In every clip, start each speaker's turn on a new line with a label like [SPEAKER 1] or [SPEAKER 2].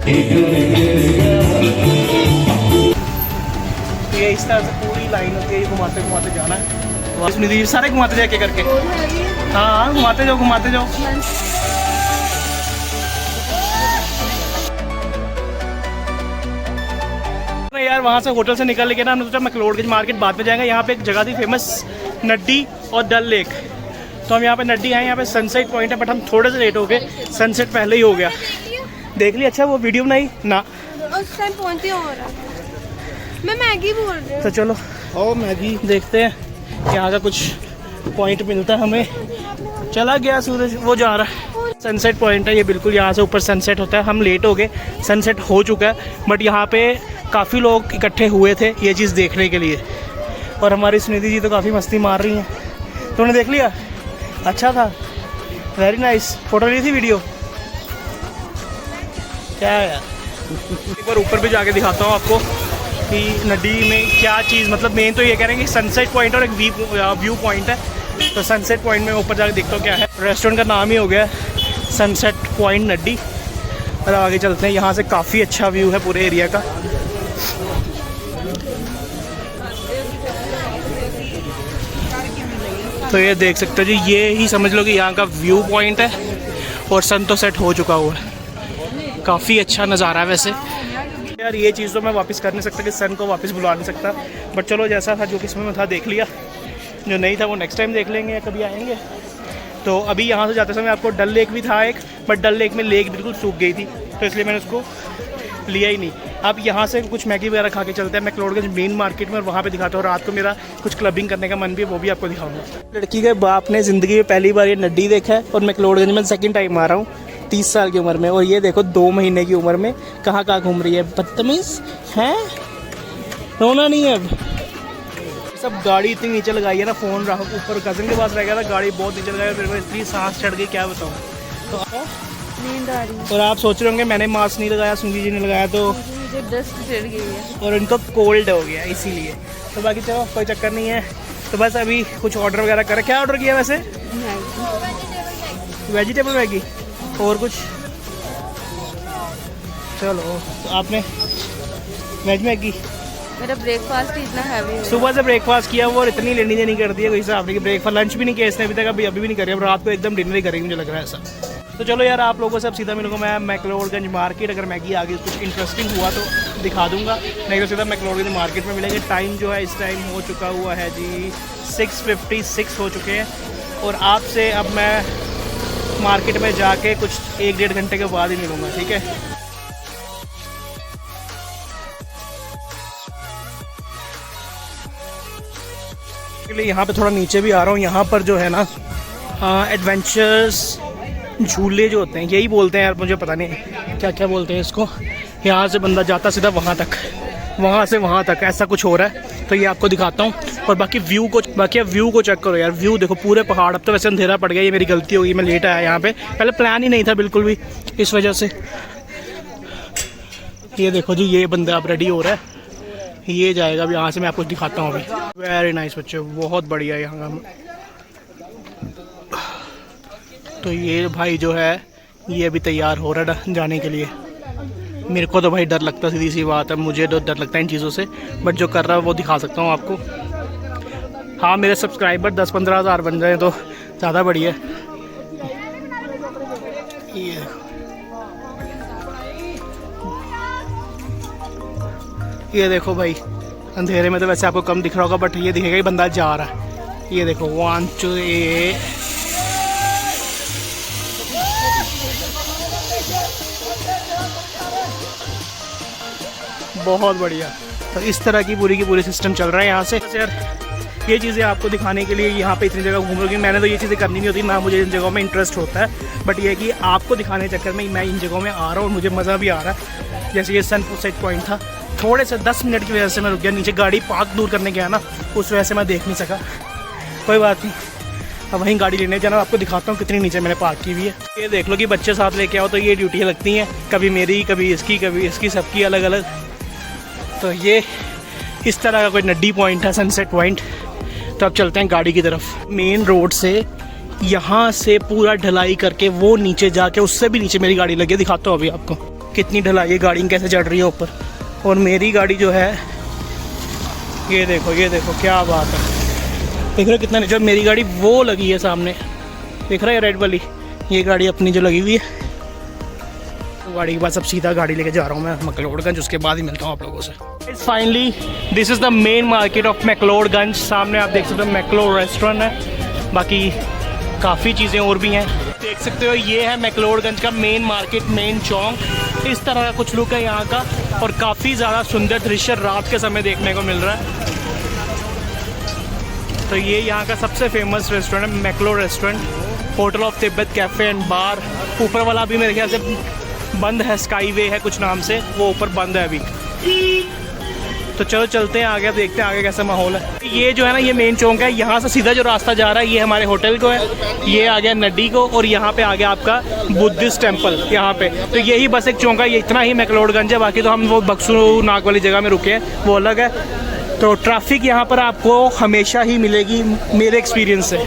[SPEAKER 1] ये इस तरह से पूरी लाइन होती है, घुमाते घुमाते जाना है। तो सुनिधि सारे घुमाते जाके करके, हाँ घुमाते जाओ घुमाते जाओ। यार वहाँ से होटल से निकल के ना हमने सोचा मैक्लोडगंज मार्केट बाद में जाएंगे। यहाँ पे एक जगह थी फेमस, नड्डी और डल लेक। तो हम यहाँ पे नड्डी आए, यहाँ पे सनसेट पॉइंट है, बट हम थोड़े से लेट हो गए, सनसेट पहले ही हो गया। देख ली अच्छा वो वीडियो बनाई ना,
[SPEAKER 2] उस टाइम पहुंचते हो रहा। मैं मैगी बोल रही हूँ।
[SPEAKER 1] तो चलो और मैगी देखते हैं, यहाँ का कुछ पॉइंट मिलता है हमें। चला गया सूरज, वो जा रहा है। सनसेट पॉइंट है ये, बिल्कुल यहाँ से ऊपर सनसेट होता है। हम लेट हो गए, सनसेट हो चुका है, बट यहाँ पे काफ़ी लोग इकट्ठे हुए थे ये चीज़ देखने के लिए। और हमारी सुनिधि जी तो काफ़ी मस्ती मार रही हैं। तुमने देख लिया? अच्छा था, वेरी नाइस। फोटो ली थी, वीडियो क्या है यार। एक बार ऊपर भी जाके दिखाता हूँ आपको कि नदी में क्या चीज़, मतलब मेन तो ये कह रहे हैं कि सनसेट पॉइंट और एक व्यू पॉइंट है। तो सनसेट पॉइंट में ऊपर जाके देखता हूँ क्या है। रेस्टोरेंट का नाम ही हो गया सनसेट पॉइंट नड्डी। और आगे चलते हैं, यहाँ से काफ़ी अच्छा व्यू है पूरे एरिया का। तो ये देख सकते हो जी, ये ही समझ लो कि यहाँ का व्यू पॉइंट है और सन तो सेट हो चुका हुआ है। काफ़ी अच्छा नज़ारा है वैसे यार। ये चीज़ तो मैं वापस कर नहीं सकता कि सन को वापस बुला नहीं सकता, बट चलो जैसा था जो किस्मत में था देख लिया। जो नहीं था वो नेक्स्ट टाइम देख लेंगे या कभी आएंगे। तो अभी यहाँ से जाते समय आपको डल लेक भी था एक, बट डल लेक में लेक बिल्कुल सूख गई थी, तो इसलिए मैंने उसको लिया ही नहीं। अब यहाँ से कुछ मैगी वगैरह खा के चलते हैं मैक्लोडगंज मेन मार्केट में, और वहाँ पे दिखाता हूँ। रात को मेरा कुछ क्लबिंग करने का मन भी है, वो भी आपको दिखाऊंगा। लड़की के बाप ने ज़िंदगी में पहली बार ये नड्डी देखा है, और मैक्लोडगंज में सेकंड टाइम आ रहा हूँ 30 साल की उम्र में। और ये देखो 2 महीने की उम्र में कहाँ कहाँ घूम रही है, बदतमीज़ है। रोना नहीं है अब। सब गाड़ी इतनी नीचे लगाई है ना, फ़ोन रहा ऊपर कज़न के पास रह गया था, गाड़ी बहुत नीचे लगाई, मेरे को इतनी सांस चढ़ गई क्या बताऊँ। तो
[SPEAKER 2] नींद आ रही है।
[SPEAKER 1] और आप सोच रहे होंगे मैंने मास्क नहीं लगाया, सुनिधि जी ने लगाया, तो
[SPEAKER 2] मुझे डस्ट चढ़ गई है
[SPEAKER 1] और इनको कोल्ड हो गया इसीलिए। तो बाकी चलो कोई चक्कर नहीं है। तो बस अभी कुछ ऑर्डर वगैरह करें। क्या ऑर्डर किया वैसे? वेजिटेबल मैगी और कुछ। चलो तो आपने वेज मैगी।
[SPEAKER 2] मेरा ब्रेकफास्ट ही इतना हैवी है।
[SPEAKER 1] सुबह से ब्रेकफास्ट किया वो, और इतनी लेनी देनी कर दी है कोई हिसाब नहीं। ब्रेकफास्ट लंच भी नहीं किया इसने अभी तक, अभी भी नहीं करी। अब रात को एकदम डिनर ही करेंगे मुझे लग रहा है ऐसा। तो चलो यार, आप लोगों से अब सीधा मिलूंगा मैं मैक्लोडगंज मार्केट। अगर मैगी आगे कुछ इंटरेस्टिंग हुआ तो दिखा दूंगा, नहीं तो सीधा मैक्लोडगंज मार्केट में मिलेंगे। टाइम जो है इस टाइम हो चुका हुआ है जी 6:56 हो चुके हैं। और आपसे अब मैं मार्केट में जाके कुछ 1-1.5 घंटे के बाद ही मिलूँगा, ठीक है। के लिए यहाँ पे थोड़ा नीचे भी आ रहा हूँ। यहाँ पर जो है ना एडवेंचर्स झूले जो होते हैं, यही बोलते हैं यार, मुझे पता नहीं क्या क्या बोलते हैं इसको। यहाँ से बंदा जाता सीधा वहाँ तक, वहाँ से वहाँ तक, ऐसा कुछ हो रहा है। तो ये आपको दिखाता हूँ। और बाकी व्यू को चेक करो यार। व्यू देखो, पूरे पहाड़। अब तो वैसे अंधेरा पड़ गया, ये मेरी गलती होगी, मैं लेट आया यहाँ पे। पहले प्लान ही नहीं था बिल्कुल भी, इस वजह से। ये देखो जी, ये बंदा अब रेडी हो रहा है, ये जाएगा। अब यहाँ से मैं आपको दिखाता हूँ अभी। वेरी नाइस बच्चे, बहुत बढ़िया यहाँ का। तो ये भाई जो है ये अभी तैयार हो रहा है जाने के लिए। मेरे को तो भाई डर लगता है, सीधी सी बात है, मुझे तो डर लगता है इन चीज़ों से, बट जो कर रहा है वो दिखा सकता हूँ आपको। हाँ, मेरे सब्सक्राइबर 10-15 हज़ार बन जाए तो ज़्यादा बढ़िया है। ये देखो भाई, अंधेरे में तो वैसे आपको कम दिख रहा होगा, बट ये दिखेगा कि बंदा जा रहा है। ये देखो 1 2 बहुत बढ़िया। तो इस तरह की पूरी सिस्टम चल रहा है यहाँ से। यार ये चीज़ें आपको दिखाने के लिए यहाँ पे इतनी जगह घूम रही हूँ। मैंने तो ये चीज़ें करनी नहीं होती, ना मुझे इन जगहों में इंटरेस्ट होता है, बट ये कि आपको दिखाने के चक्कर में मैं इन जगहों में आ रहा हूँ और मुझे मज़ा भी आ रहा है। जैसे ये सनसेट पॉइंट था, थोड़े से 10 मिनट की वजह से मैं रुक गया, नीचे गाड़ी पार्क दूर करने गया ना, उस वजह से मैं देख नहीं सका। कोई बात नहीं, अब वहीं गाड़ी लेने जाना। आपको दिखाता हूँ कितनी नीचे मैंने पार्क की हुई है। ये देख लो कि बच्चे साथ लेके आओ तो ये ड्यूटियाँ लगती हैं, कभी मेरी, कभी इसकी, सबकी अलग अलग। तो ये इस तरह का कोई नड्डी पॉइंट है, सनसेट पॉइंट। तो अब चलते हैं गाड़ी की तरफ। मेन रोड से यहाँ से पूरा ढलाई करके वो नीचे जाके, उससे भी नीचे मेरी गाड़ी लगी है, दिखाता हूँ अभी आपको। कितनी ढलाई है, गाड़ी कैसे चढ़ रही है ऊपर। और मेरी गाड़ी जो है ये देखो क्या बात है, देख रहे हो कितना नीचे। मेरी गाड़ी वो लगी है सामने, देख रहा है रेड वाली, ये गाड़ी अपनी जो लगी हुई है। तो गाड़ी के बाद अब सीधा गाड़ी लेके जा रहा हूँ मैं मैक्लोडगंज, उसके बाद ही मिलता हूँ आप लोगों से। Finally this is the main market of McLeodganj. सामने आप देख सकते हो मैक्लोड रेस्टोरेंट है, बाकी काफ़ी चीज़ें और भी हैं देख सकते हो। ये है मैक्लोडगंज का मेन मार्केट, मेन चौक। इस तरह का कुछ लुक है यहाँ का, और काफ़ी ज़्यादा सुंदर दृश्य रात के समय देखने को मिल रहा है। तो ये यहाँ का सबसे फेमस रेस्टोरेंट है McLeod restaurant, hotel of Tibet café and bar. ऊपर वाला अभी मेरे ख्याल से बंद है, स्काई वे है कुछ नाम से, वो ऊपर बंद है अभी। तो चलो चलते हैं आगे, देखते हैं आगे कैसा माहौल है। ये जो है ना, ये मेन चौक है, यहाँ से सीधा जो रास्ता जा रहा है ये हमारे होटल को है, ये आ गया नड्डी को, और यहाँ पे आ गया आपका बुद्धिस्ट टेम्पल यहाँ पे। तो यही बस एक चौक है, ये इतना ही मैक्लोडगंज है। बाकी तो हम वो बक्सू नाग वाली जगह में रुके हैं, वो अलग है। तो ट्रैफिक यहाँ पर आपको हमेशा ही मिलेगी मेरे एक्सपीरियंस से।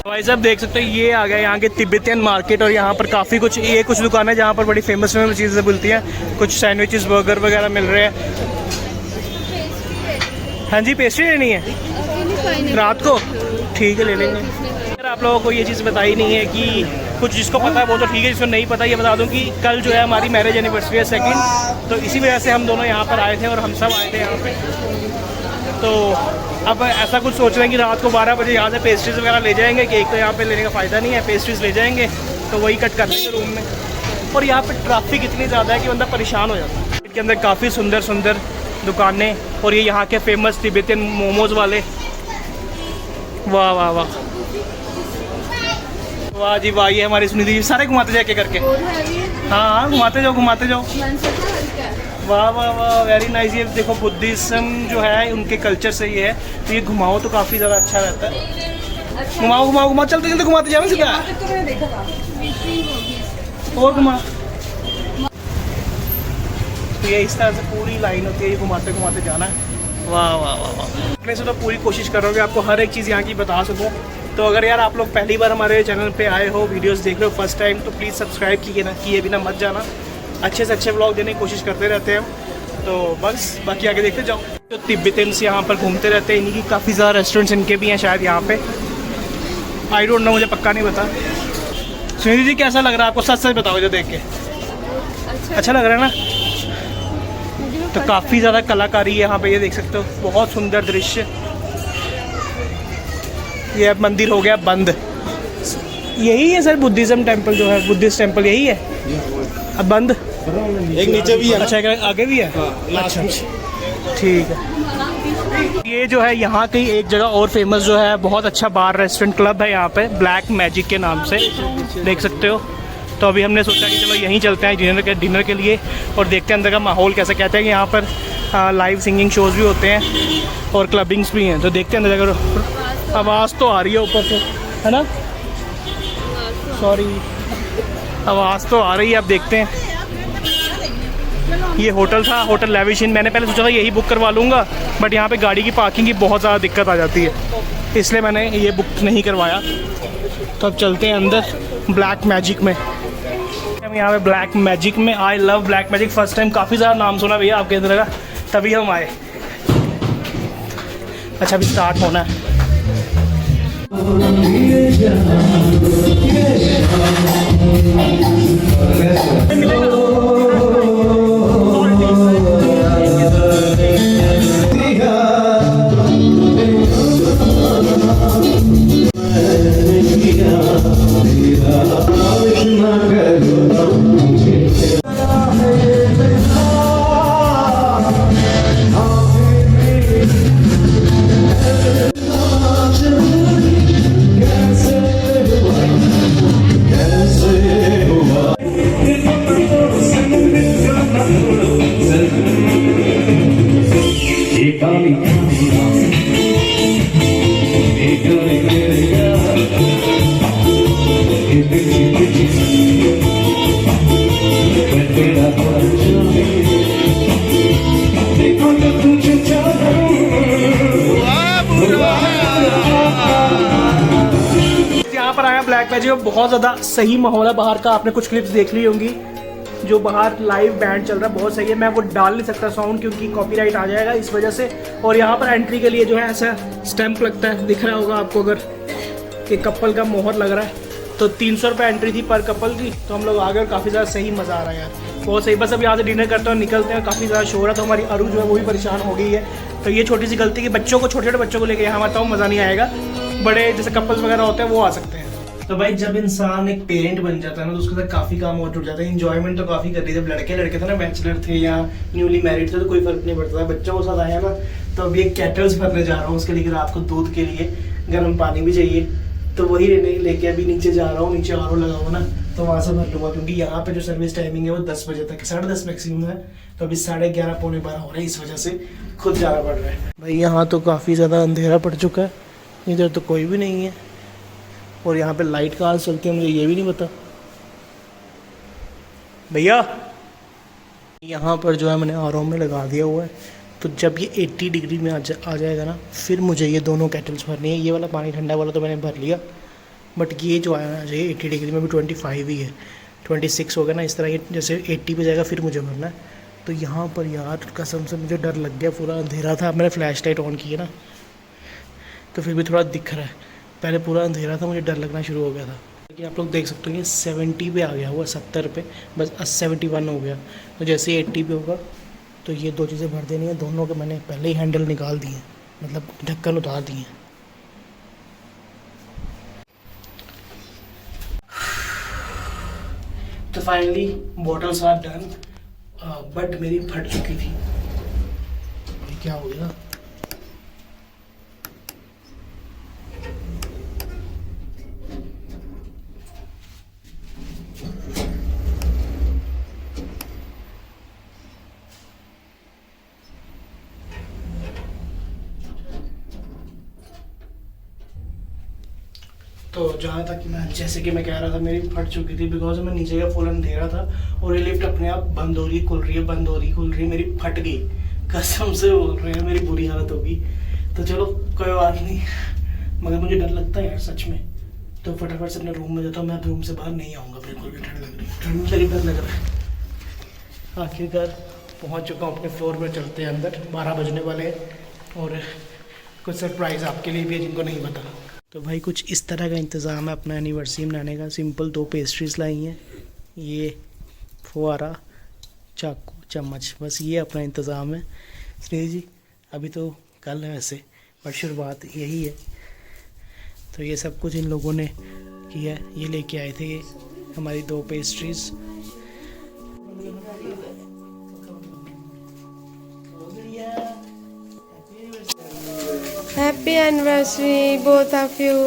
[SPEAKER 1] भाई साहब देख सकते हैं ये आ गया यहाँ के तिब्बतियन मार्केट, और यहाँ पर काफ़ी कुछ दुकानें जहाँ पर बड़ी फेमस चीज़ें मिलती हैं। कुछ सैंडविचेस बर्गर वगैरह मिल रहे हैं। हाँ जी, पेस्ट्री लेनी है रात को, ठीक है ले लेंगे। अगर आप लोगों को ये चीज़ बताई नहीं है कि कुछ जिसको पता है वो तो ठीक है, जिसको नहीं पता ये बता दूं कि कल जो है हमारी मैरिज एनिवर्सरी है 2nd, तो इसी वजह से हम दोनों यहाँ पर आए थे और हम सब आए थे यहाँ पे। तो अब ऐसा कुछ सोच रहे हैं कि रात को 12 बजे यहाँ से पेस्ट्रीज वगैरह ले जाएंगे। केक तो यहाँ पे लेने का फ़ायदा नहीं है, पेस्ट्रीज ले जाएंगे तो वही कट कर लेंगे रूम में। और यहाँ पे ट्रैफिक इतनी ज़्यादा है कि बंदा परेशान हो जाता है। इसके अंदर काफ़ी सुंदर सुंदर दुकानें, और ये यहाँ के फेमस तिब्बतियन मोमोज वाले। वाह वाह वाह वाह जी वाह, ये हमारी सुनिधि जी सारे घुमाते जाके करके। हाँ घुमाते जाओ। वाह वाह वाह, वेरी नाइस। ये देखो बुद्धिज्म जो है उनके कल्चर से ये है, तो ये घुमाओ तो काफ़ी ज़्यादा अच्छा रहता है। घुमाओ चलते घुमाते जाओ सीधा, और घुमा। तो ये इस तरह से पूरी लाइन होती है, ये घुमाते घुमाते जाना है। वाह वाह वाह वाह, अपने से तो पूरी कोशिश कर रहा हूँ कि आपको हर एक चीज़ यहाँ की बता सकूँ। तो अगर यार आप लोग पहली बार हमारे चैनल पे आए हो, वीडियोस देख रहे हो फर्स्ट टाइम, तो प्लीज़ सब्सक्राइब किए बिना मत जाना। अच्छे से अच्छे व्लॉग देने की कोशिश करते रहते हैं हम, तो बस बाकी आगे देखते जाओ। तो तिब्बतियंस यहाँ पर घूमते रहते हैं, इन्हीं की काफ़ी ज़्यादा रेस्टोरेंट्स इनके भी हैं शायद यहाँ पे, आई डोंट नो, मुझे पक्का नहीं पता। सुनीति जी कैसा लग रहा है आपको, सच सच बताओ जो देख के। अच्छा लग रहा है ना। तो काफ़ी ज़्यादा कलाकारी है यहाँ पे, ये देख सकते हो, बहुत सुंदर दृश्य। ये अब मंदिर हो गया बंद, यही है सर बुद्धिज़्म टेम्पल जो है, बुद्धिस्ट टेम्पल यही है अब बंद।
[SPEAKER 3] एक नीचे भी है।
[SPEAKER 1] अच्छा आगे भी है। अच्छा ठीक है। ये जो है यहाँ की एक जगह और फेमस जो है, बहुत अच्छा बार रेस्टोरेंट क्लब है यहाँ पे, ब्लैक मैजिक के नाम से, देख सकते हो। तो अभी हमने सोचा कि चलो यहीं चलते हैं डिनर के लिए, और देखते हैं अंदर का माहौल कैसा। कहते हैं कि यहाँ पर लाइव सिंगिंग शोज़ भी होते हैं और क्लबिंग्स भी हैं, तो देखते हैं अंदर जाकर। आवाज़ तो आ रही है ऊपर से, है ना, सॉरी आवाज़ तो आ रही है, अब देखते हैं। ये होटल था, होटल लेविश इन। मैंने पहले सोचा था यही बुक करवा लूँगा, बट यहाँ पे गाड़ी की पार्किंग की बहुत ज़्यादा दिक्कत आ जाती है, इसलिए मैंने ये बुक नहीं करवाया। तो अब चलते हैं अंदर ब्लैक मैजिक में। हम यहाँ पे ब्लैक मैजिक में, I love black magic, first time काफ़ी ज़्यादा नाम सुना भैया आपके अंदर का, तभी हम आए। अच्छा अभी स्टार्ट होना है। ब्लैक मैजिक में बहुत ज़्यादा सही माहौल है बाहर का, आपने कुछ क्लिप्स देख ली होंगी। जो बाहर लाइव बैंड चल रहा है बहुत सही है। मैं वो डाल नहीं सकता साउंड क्योंकि कॉपीराइट आ जाएगा इस वजह से। और यहाँ पर एंट्री के लिए जो है ऐसा स्टैंप लगता है, दिख रहा होगा आपको अगर, कि कपल का मोहर लग रहा है। तो 300 रुपये एंट्री थी पर कपल की। तो हम लोग आ गए और काफ़ी ज़्यादा सही मज़ा आ रहा है यार, बहुत सही। बस अब यहाँ से डिनर करते हैं और निकलते हैं। काफ़ी ज़्यादा शोर है तो हमारी अरू जो है वो भी परेशान हो गई है। तो ये छोटी सी गलती कि बच्चों को, छोटे छोटे बच्चों को लेकर यहाँ आता हूँ, मज़ा नहीं आएगा। बड़े जैसे कपल्स वगैरह होते हैं वो आ सकते हैं। तो भाई जब इंसान एक पेरेंट बन जाता है ना तो उसके साथ काफ़ी काम और जुड़ जाता है। इंजॉयमेंट तो काफ़ी कर रही है। जब लड़के थे ना, बैचलर थे या न्यूली मैरिड थे तो कोई फर्क नहीं पड़ता था। बच्चों के साथ आया ना तो अभी एक केटल्स भरने जा रहा हूँ उसके लिए, रात को दूध के लिए गर्म पानी भी चाहिए। तो वही लेके अभी नीचे जा रहा हूँ। नीचे आर ओ लगा हुआ ना तो वहाँ से भर लूँगा क्योंकि यहाँ पे जो सर्विस टाइमिंग है वो 10 बजे तक, 10:30 मैक्सिमम है। तो अभी 11:30 पौने 12 हो रहे हैं, इस वजह से खुद जाना पड़ रहा है। भाई यहाँ तो काफ़ी ज़्यादा अंधेरा पड़ चुका है, इधर तो कोई भी नहीं है। और यहाँ पे लाइट कहाँ से चलती है मुझे ये भी नहीं पता। भैया यहाँ पर जो है मैंने आर ओ में लगा दिया हुआ है। तो जब ये 80 डिग्री में आ जाएगा ना फिर मुझे ये दोनों केटल्स भरनी है। ये वाला पानी ठंडा वाला तो मैंने भर लिया, बट ये जो आना चाहिए 80 डिग्री में भी 25 ही है, 26 हो गया ना। इस तरह ये जैसे 80 पे जाएगा फिर मुझे भरना है। तो यहाँ पर यार कसम से मुझे डर लग गया। पूरा अंधेरा था, मैंने फ्लैश लाइट ऑन की है ना तो फिर भी थोड़ा दिख रहा है। पहले पूरा अंधेरा था, मुझे डर लगना शुरू हो गया था। कि आप लोग देख सकते हो ये 70 पे आ गया हुआ, 70 पे, बस 71 हो गया। तो जैसे ही 80 पे होगा तो ये दो चीज़ें भर देनी है। दोनों के मैंने पहले ही हैंडल निकाल दिए, मतलब ढक्कन उतार दिए। तो finally bottles are done, but मेरी फट चुकी थी। ये क्या हो गया? तो जहाँ तक कि मैं, जैसे कि मैं कह रहा था, मेरी फट चुकी थी बिकॉज मैं नीचे का फुल अंधेरा था और ये लिफ्ट अपने आप बंद हो रही, खुल रही है, बंद हो रही, खुल रही है। मेरी फट गई, कसम से बोल रहे हैं, मेरी बुरी हालत होगी। तो चलो कोई बात नहीं, मगर मुझे डर लगता है यार सच में। तो फटाफट से अपने रूम में जाता हूँ। मैं रूम से बाहर नहीं आऊँगा, बिल्कुल भी ठंड लग रही है, ठंड लगी, डर लग रहा है। आखिरकार पहुँच चुका हूँ अपने फ्लोर पर। चलते हैं अंदर, 12 बजने वाले हैं और कुछ सरप्राइज़ आपके लिए भी है जिनको नहीं पता। तो भाई कुछ इस तरह का इंतज़ाम है अपना एनिवर्सरी मनाने का। सिंपल 2 पेस्ट्रीज लाई हैं, ये फुवारा, चाकू, चम्मच, बस ये अपना इंतज़ाम है। स्नेह जी अभी तो कल है वैसे, पर शुरुआत यही है। तो ये सब कुछ इन लोगों ने किया। ये लेके आए थे ये हमारी 2 pastries.
[SPEAKER 2] Happy anniversary, both of you.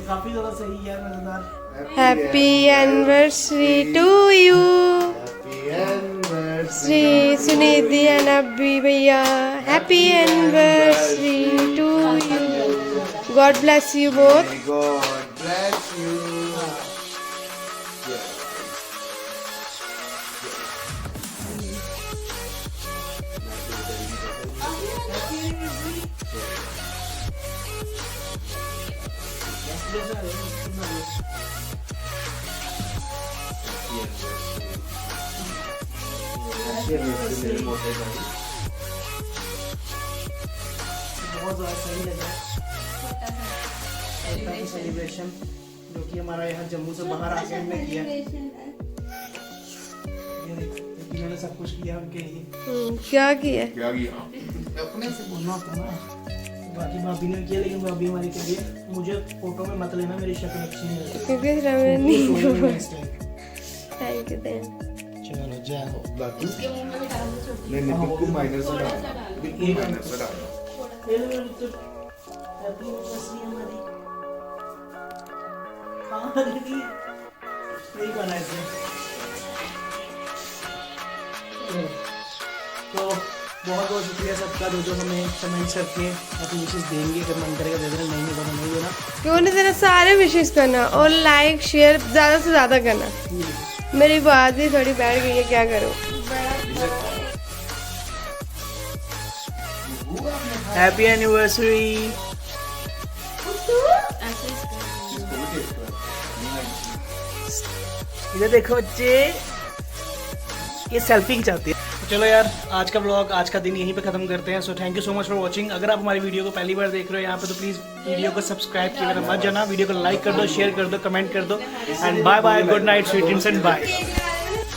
[SPEAKER 1] काफी ज़्यादा सही है, मजेदार।
[SPEAKER 2] Happy anniversary to you. Shri Sunidhi and Abhi Bhaiya. Happy anniversary to you. God bless you both.
[SPEAKER 3] God bless you.
[SPEAKER 1] बहुत ज़्यादा सही लगा सेलिब्रेशन जो कि हमारा यहाँ जम्मू से बाहर आके हमने किया। ये देखो, इन्होंने सब कुछ किया उनके लिए।
[SPEAKER 2] क्या किया?
[SPEAKER 3] क्या किया?
[SPEAKER 1] अपने से बोलना होता ना, बाकी भाभी ने किया, लेकिन भाभी हमारी के लिए, मुझे फोटो में मत लेना, मेरी शक्ल अच्छी नहीं है
[SPEAKER 2] क्योंकि रमन नहीं हो।
[SPEAKER 1] इस टाइम।
[SPEAKER 2] Thank you then.
[SPEAKER 1] चलो जय हो।
[SPEAKER 3] नहीं बिल्कुल माइनर से डाल, बिल्कुल माइनर से डाल।
[SPEAKER 1] ये लो तो हैप्पी एनिवर्सरी हमारी। हाँ दीदी यही करना है इसमें। तो बहुत बहुत शुक्रिया सबका जो हमें कमेंट्स करके अपनी विशेष देंगे। अगर मन करेगा दे देना, नहीं होगा नहीं देना।
[SPEAKER 2] क्यों नहीं देना, सारे विशेष करना और लाइक शेयर ज़्यादा से ज़्यादा करना। मेरी बात ही थोड़ी बैठ गई है, क्या करूँ।
[SPEAKER 1] Happy anniversary. इधर देखो बच्चे, ये सेल्फी खिंचाती है। चलो यार, आज का व्लॉग, आज का दिन यहीं पे खत्म करते हैं। So thank you so much for watching. अगर आप हमारी वीडियो को पहली बार देख रहे हो यहाँ पे, तो प्लीज़ वीडियो को सब्सक्राइब किए बिना मत जाना। वीडियो को लाइक कर दो, शेयर कर दो, कमेंट कर दो। And bye bye, good night, sweet dreams and bye.